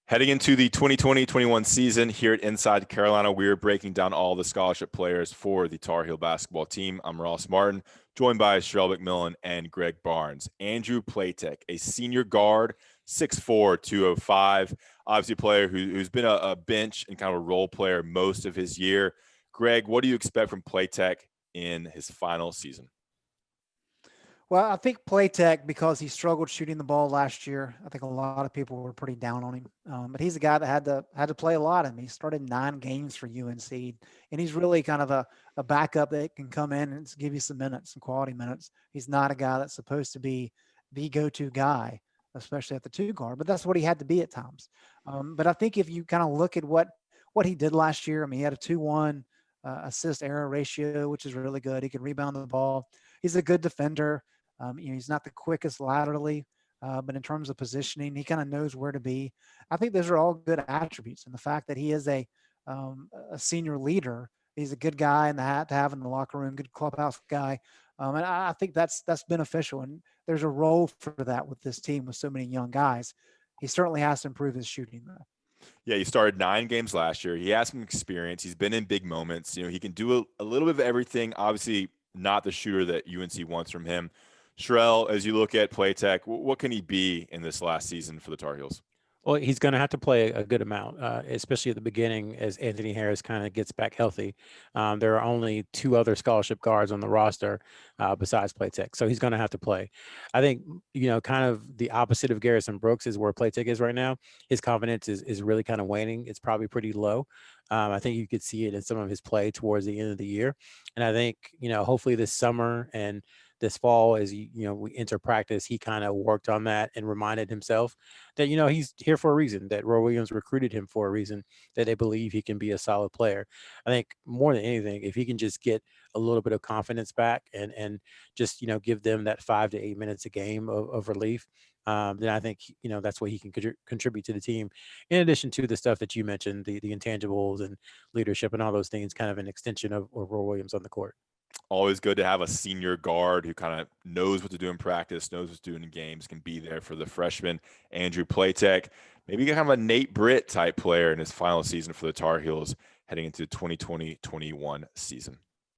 Heading into the 2020-21 season here at Inside Carolina, we are breaking down all the scholarship players for the Tar Heel basketball team. I'm Ross Martin, joined by Sherrell McMillan and Greg Barnes. Andrew Platek, a senior guard, 6'4", 205, obviously a player who's been a bench and kind of a role player most of his year. Greg, what do you expect from Platek in his final season? Well, I think Platek, because he struggled shooting the ball last year, I think a lot of people were pretty down on him. But he's a guy that had to play a lot. I mean, he started 9 games for UNC, and he's really kind of a backup that can come in and give you some minutes, some quality minutes. He's not a guy that's supposed to be the go-to guy, especially at the two guard. But that's what he had to be at times. But I think if you kind of look at what he did last year, I mean, he had a 2-1 assist error ratio, which is really good. He can rebound the ball. He's a good defender. He's not the quickest laterally, but in terms of positioning, he kind of knows where to be. I think those are all good attributes. And the fact that he is a senior leader, he's a good guy in the hat to have in the locker room, good clubhouse guy. And I think that's beneficial. And there's a role for that with this team with so many young guys. He certainly has to improve his shooting, though. Yeah, he started 9 games last year. He has some experience. He's been in big moments. He can do a little bit of everything. Obviously, not the shooter that UNC wants from him. Sherrell, as you look at Platek, what can he be in this last season for the Tar Heels? Well, he's going to have to play a good amount, especially at the beginning as Anthony Harris kind of gets back healthy. There are only 2 other scholarship guards on the roster besides Platek, so he's going to have to play. I think, kind of the opposite of Garrison Brooks is where Platek is right now. His confidence is really kind of waning. It's probably pretty low. I think you could see it in some of his play towards the end of the year. And I think, hopefully this summer and this fall, as we enter practice, he kind of worked on that and reminded himself that he's here for a reason, that Roy Williams recruited him for a reason, that they believe he can be a solid player. I think more than anything, if he can just get a little bit of confidence back and just give them that 5 to 8 minutes a game of relief, then I think that's what he can contribute to the team. In addition to the stuff that you mentioned, the intangibles and leadership and all those things, kind of an extension of Roy Williams on the court. Always good to have a senior guard who kind of knows what to do in practice, knows what to do in games, can be there for the freshman. Andrew Platek, maybe kind of a Nate Britt type player in his final season for the Tar Heels heading into 2020-21 season.